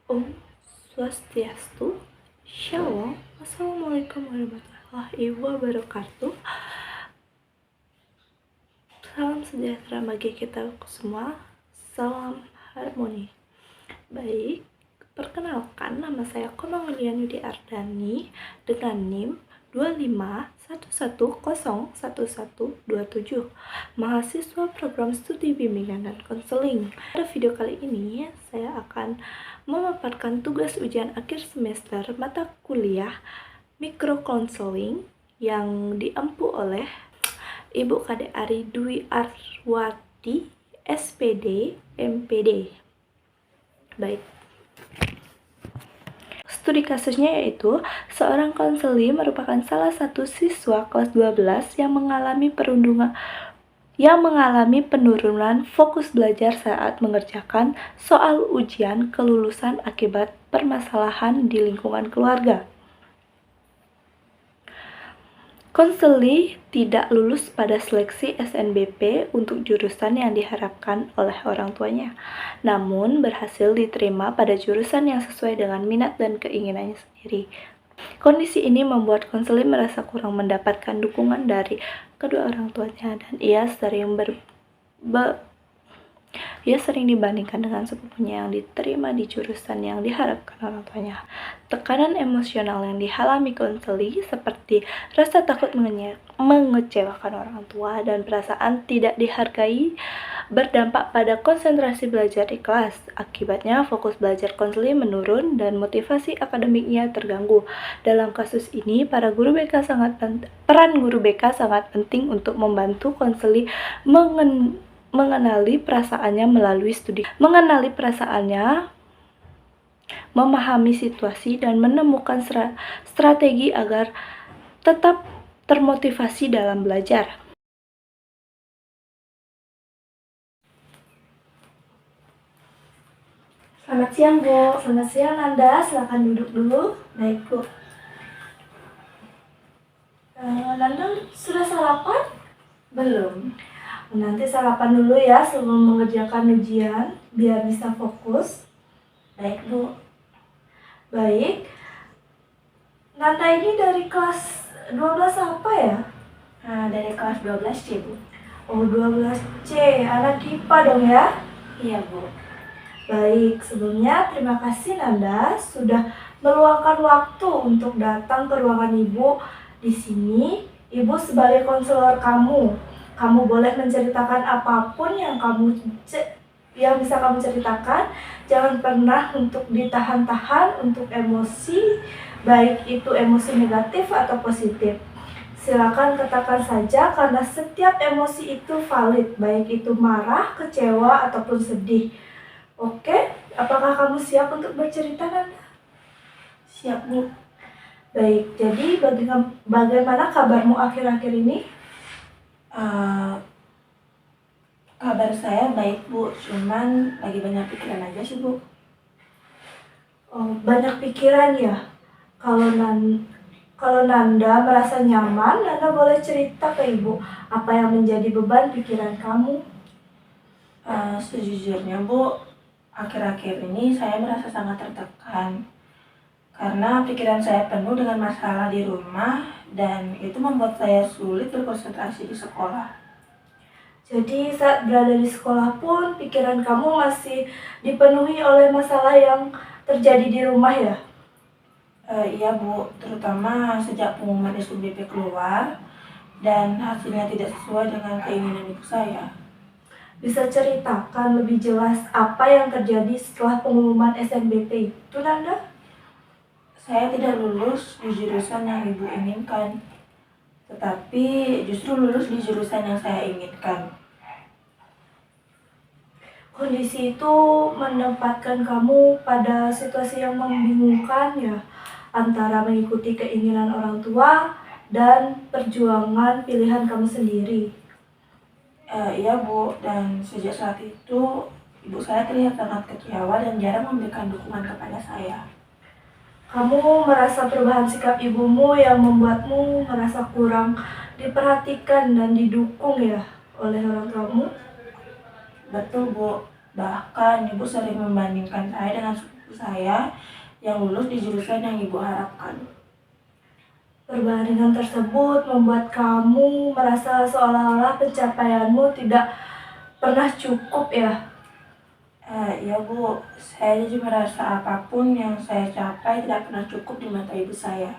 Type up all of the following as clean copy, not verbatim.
Om Swastiastu, Shalom, Assalamualaikum warahmatullahi wabarakatuh. Salam sejahtera bagi kita semua, salam harmoni. Baik, perkenalkan nama saya Komangulian Yudi Ardani dengan NIM 2511011127, mahasiswa program studi bimbingan dan konseling. Pada video kali ini, saya akan memaparkan tugas ujian akhir semester mata kuliah mikro konseling yang diempu oleh Ibu Kade Ari Dwi Arwati, SPD, MPD. Baik. Studi kasusnya yaitu seorang konseli merupakan salah satu siswa kelas 12 yang mengalami penurunan fokus belajar saat mengerjakan soal ujian kelulusan akibat permasalahan di lingkungan keluarga. Konseli tidak lulus pada seleksi SNBP untuk jurusan yang diharapkan oleh orang tuanya, namun berhasil diterima pada jurusan yang sesuai dengan minat dan keinginannya sendiri. Kondisi ini membuat konseli merasa kurang mendapatkan dukungan dari kedua orang tuanya dan ia sering dibandingkan dengan sepupunya yang diterima di jurusan yang diharapkan orang tuanya. Tekanan emosional yang dialami konseli seperti rasa takut mengecewakan orang tua dan perasaan tidak dihargai berdampak pada konsentrasi belajar di kelas. Akibatnya fokus belajar konseli menurun dan motivasi akademiknya terganggu. Dalam kasus ini, peran guru BK sangat penting untuk membantu konseli mengenali perasaannya melalui studi. Mengenali perasaannya, memahami situasi, dan menemukan strategi agar tetap termotivasi dalam belajar. Selamat siang, Bu. Selamat siang, Nanda. Silakan duduk dulu. Baik, Bu. Nanda sudah sarapan? Belum. Nanti sarapan dulu ya sebelum mengerjakan ujian, biar bisa fokus. Baik, Bu. Baik. Nanda ini dari kelas 12 apa ya? Dari kelas 12C, Bu. Oh, 12C. Anak IPA dong ya? Iya, Bu. Baik, sebelumnya terima kasih Nanda sudah meluangkan waktu untuk datang ke ruangan Ibu. Di sini, Ibu sebagai konselor kamu. Kamu boleh menceritakan apapun yang bisa kamu ceritakan. Jangan pernah untuk ditahan-tahan untuk emosi, baik itu emosi negatif atau positif. Silakan katakan saja karena setiap emosi itu valid, baik itu marah, kecewa, ataupun sedih. Oke, apakah kamu siap untuk bercerita, Nanda? Siap, Bu. Baik, jadi bagaimana kabarmu akhir-akhir ini? Kabar saya baik, Bu. Cuman lagi banyak pikiran aja sih, Bu. Oh, banyak pikiran ya? Kalau Nanda merasa nyaman, Nanda boleh cerita ke Ibu apa yang menjadi beban pikiran kamu. Sejujurnya, Bu, akhir-akhir ini saya merasa sangat tertekan karena pikiran saya penuh dengan masalah di rumah dan itu membuat saya sulit berkonsentrasi di sekolah. Jadi saat berada di sekolah pun pikiran kamu masih dipenuhi oleh masalah yang terjadi di rumah ya? Iya, Bu, terutama sejak pengumuman SNBP keluar dan hasilnya tidak sesuai dengan keinginan ibu saya. Bisa ceritakan lebih jelas apa yang terjadi setelah pengumuman SNBP itu, Nanda? Saya tidak lulus di jurusan yang ibu inginkan, tetapi justru lulus di jurusan yang saya inginkan. Kondisi itu menempatkan kamu pada situasi yang membingungkan ya, antara mengikuti keinginan orang tua dan perjuangan pilihan kamu sendiri. Iya, Bu, dan sejak saat itu ibu saya terlihat sangat kecewa dan jarang memberikan dukungan kepada saya. Kamu merasa perubahan sikap ibumu yang membuatmu merasa kurang diperhatikan dan didukung ya oleh orang tuamu? Betul, Bu. Bahkan ibu sering membandingkan saya dengan saya yang lulus di jurusan yang Ibu harapkan. Perbandingan tersebut membuat kamu merasa seolah-olah pencapaianmu tidak pernah cukup ya? Ya Bu, saya jadi merasa apapun yang saya capai tidak pernah cukup di mata ibu saya.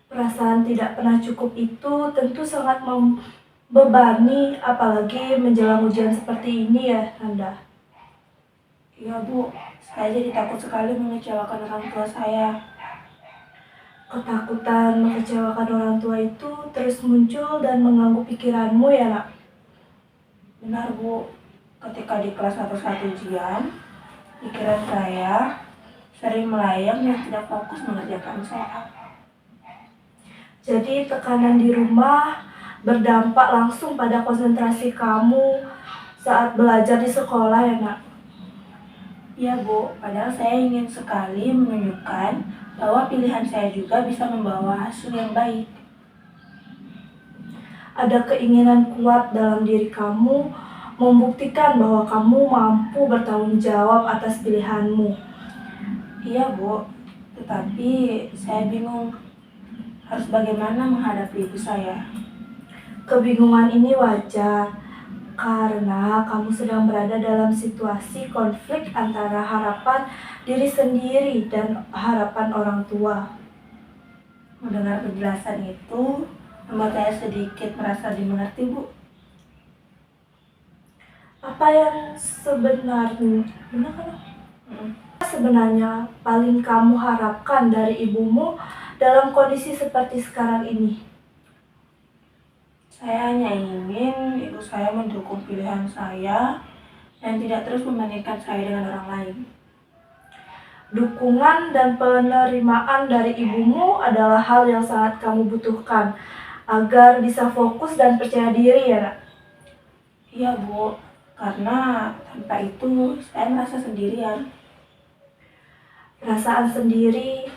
Perasaan tidak pernah cukup itu tentu sangat membebani, apalagi menjelang ujian seperti ini ya, Nanda. Iya Bu, saya jadi takut sekali mengecewakan orang tua saya. Ketakutan mengecewakan orang tua itu terus muncul dan mengganggu pikiranmu ya, Nak? Benar Bu, ketika di kelas 1 ujian, pikiran saya sering melayang dan tidak fokus mengerjakan soal. Jadi tekanan di rumah berdampak langsung pada konsentrasi kamu saat belajar di sekolah ya, Nak? Iya Bu, padahal saya ingin sekali menunjukkan bahwa pilihan saya juga bisa membawa hasil yang baik. Ada keinginan kuat dalam diri kamu membuktikan bahwa kamu mampu bertanggung jawab atas pilihanmu. Iya Bu, tetapi saya bingung harus bagaimana menghadapi ibu saya. Kebingungan ini wajar karena kamu sedang berada dalam situasi konflik antara harapan diri sendiri dan harapan orang tua. Mendengar penjelasan itu membuat saya sedikit merasa dimengerti Bu. Apa yang sebenarnya paling kamu harapkan dari ibumu dalam kondisi seperti sekarang ini? Saya hanya ingin ibu saya mendukung pilihan saya dan tidak terus membandingkan saya dengan orang lain. Dukungan dan penerimaan dari ibumu adalah hal yang sangat kamu butuhkan agar bisa fokus dan percaya diri ya, Nak? Iya Bu, karena tanpa itu saya merasa sendirian. Perasaan sendiri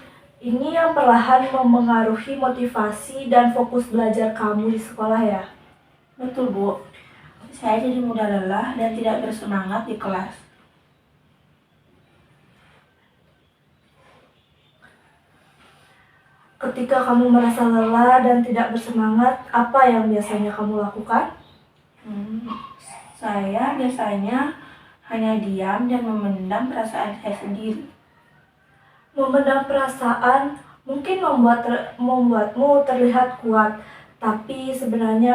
ini yang perlahan memengaruhi motivasi dan fokus belajar kamu di sekolah ya. Betul Bu, saya jadi mudah lelah dan tidak bersemangat di kelas. Ketika kamu merasa lelah dan tidak bersemangat, apa yang biasanya kamu lakukan? Saya biasanya hanya diam dan memendam perasaan saya sendiri. Memendam perasaan mungkin membuatmu terlihat kuat, tapi sebenarnya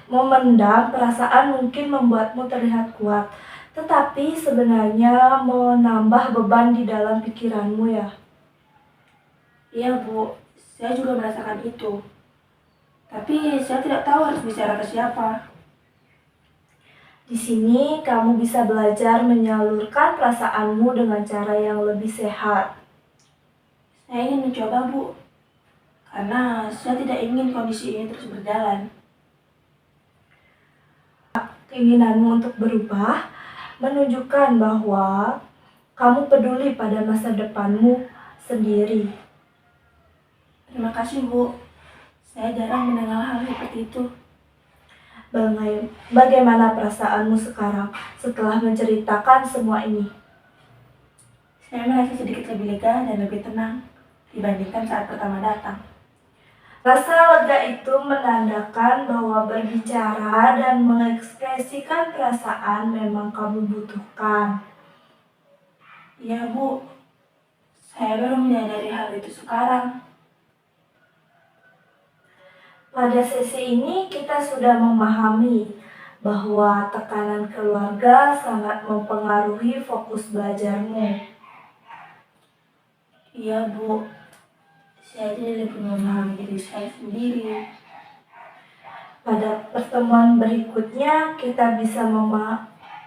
memendam perasaan mungkin membuatmu terlihat kuat, tetapi sebenarnya menambah beban di dalam pikiranmu ya. Iya Bu, saya juga merasakan itu. Tapi saya tidak tahu harus bicara ke siapa. Di sini kamu bisa belajar menyalurkan perasaanmu dengan cara yang lebih sehat. Saya ingin mencoba Bu, karena saya tidak ingin kondisi ini terus berjalan. Keinginanmu untuk berubah menunjukkan bahwa kamu peduli pada masa depanmu sendiri. Terima kasih Bu, saya jarang mendengar hal seperti itu. Bagaimana perasaanmu sekarang setelah menceritakan semua ini? Saya merasa sedikit lebih lega dan lebih tenang dibandingkan saat pertama datang. Rasa lega itu menandakan bahwa berbicara dan mengekspresikan perasaan memang kamu butuhkan. Iya Bu, saya baru menyadari hal itu sekarang. Pada sesi ini kita sudah memahami bahwa tekanan keluarga sangat mempengaruhi fokus belajarmu. Iya Bu, saya jadi lebih memahami diri saya sendiri. Pada pertemuan berikutnya kita bisa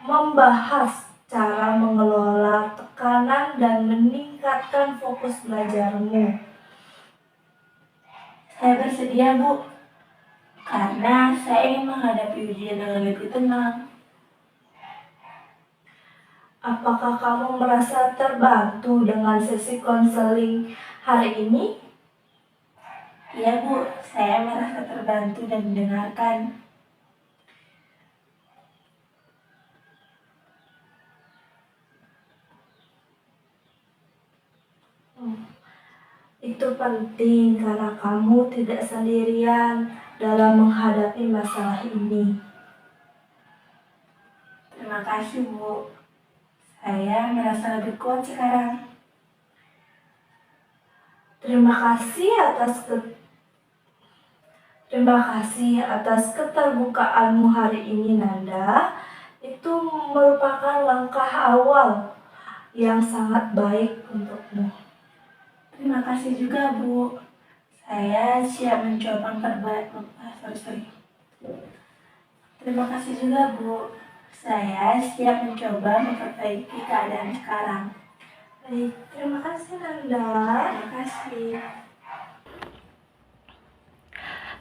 membahas cara mengelola tekanan dan meningkatkan fokus belajarmu. Saya bersedia Bu, karena saya ingin menghadapi ujian dengan lebih tenang. Apakah kamu merasa terbantu dengan sesi konseling hari ini? Iya Bu, saya merasa terbantu dan didengarkan. Itu penting karena kamu tidak sendirian dalam menghadapi masalah ini. Terima kasih, Bu. Saya merasa lebih kuat sekarang. Terima kasih atas keterbukaanmu hari ini, Nanda. Itu merupakan langkah awal yang sangat baik untukmu. Terima kasih juga, Bu. Saya siap mencoba Terima kasih juga, Bu. Saya siap mencoba memperbaiki keadaan sekarang. Baik, terima kasih, Nanda. Terima kasih.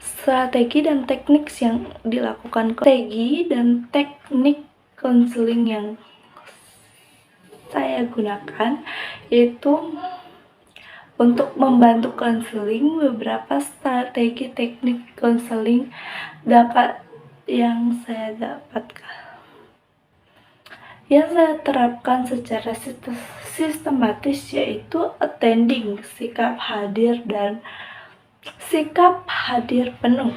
Strategi dan teknik yang dilakukan konseling yang saya gunakan itu untuk membantu konseling. Beberapa strategi teknik konseling yang saya terapkan secara sistematis, yaitu attending, sikap hadir penuh.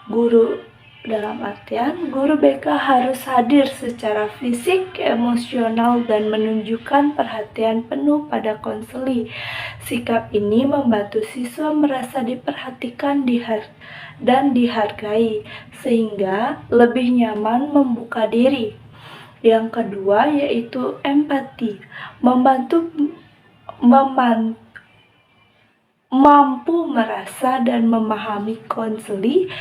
Guru dalam artian guru BK harus hadir secara fisik, emosional, dan menunjukkan perhatian penuh pada konseli. Sikap ini membantu siswa merasa diperhatikan dan dihargai, sehingga lebih nyaman membuka diri. Yang kedua yaitu empati, mampu merasa dan memahami konseli.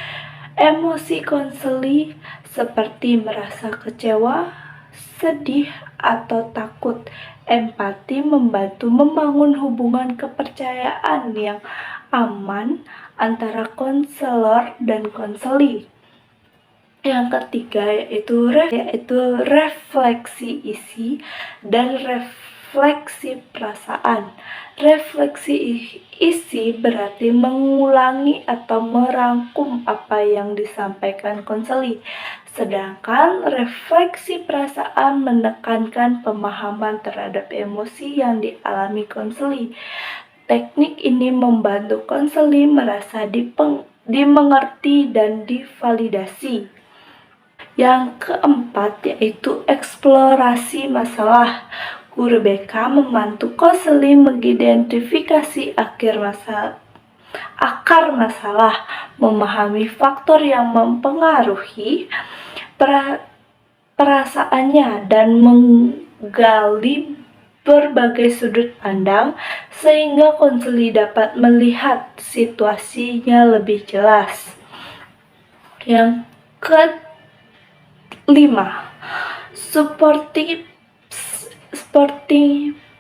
Emosi konseli seperti merasa kecewa, sedih, atau takut. Empati membantu membangun hubungan kepercayaan yang aman antara konselor dan konseli. Yang ketiga yaitu refleksi isi dan refleksi perasaan. Refleksi isi berarti mengulangi atau merangkum apa yang disampaikan konseli. Sedangkan refleksi perasaan menekankan pemahaman terhadap emosi yang dialami konseli. Teknik ini membantu konseli merasa dimengerti dan divalidasi. Yang keempat yaitu eksplorasi masalah. Guru BK membantu konseli mengidentifikasi akar masalah, memahami faktor yang mempengaruhi perasaannya, dan menggali berbagai sudut pandang sehingga konseli dapat melihat situasinya lebih jelas. Yang kelima, supporting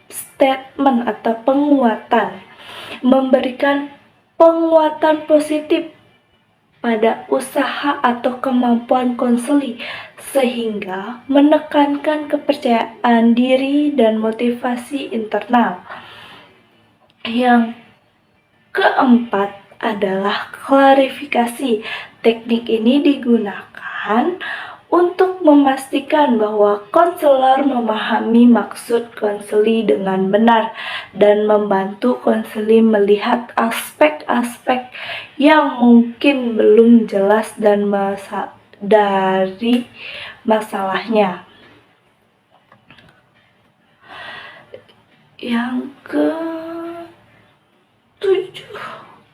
statement atau penguatan. Memberikan penguatan positif pada usaha atau kemampuan konseli, sehingga menekankan kepercayaan diri dan motivasi internal. Yang keempat adalah klarifikasi. Teknik ini digunakan untuk memastikan bahwa konselor memahami maksud konseli dengan benar dan membantu konseli melihat aspek-aspek yang mungkin belum jelas dari masalahnya. Yang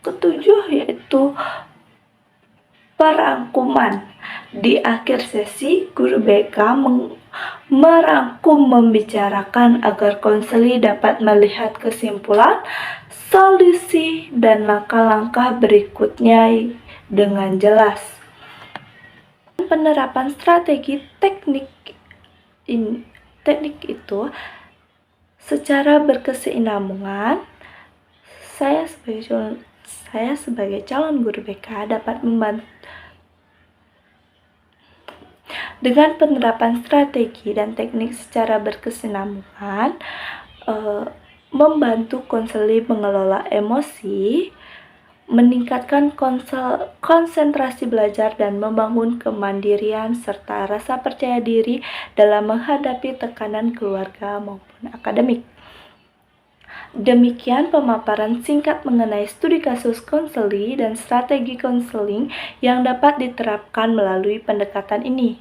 ketujuh yaitu perangkuman. Di akhir sesi, guru BK merangkum, membicarakan agar konseli dapat melihat kesimpulan, solusi, dan langkah-langkah berikutnya dengan jelas. Penerapan strategi teknik itu secara berkesinambungan. Saya sebagai calon guru BK dapat membantu dengan penerapan strategi dan teknik secara berkesinambungan, membantu konseli mengelola emosi, meningkatkan konsentrasi belajar, dan membangun kemandirian serta rasa percaya diri dalam menghadapi tekanan keluarga maupun akademik. Demikian pemaparan singkat mengenai studi kasus konseli dan strategi konseling yang dapat diterapkan melalui pendekatan ini.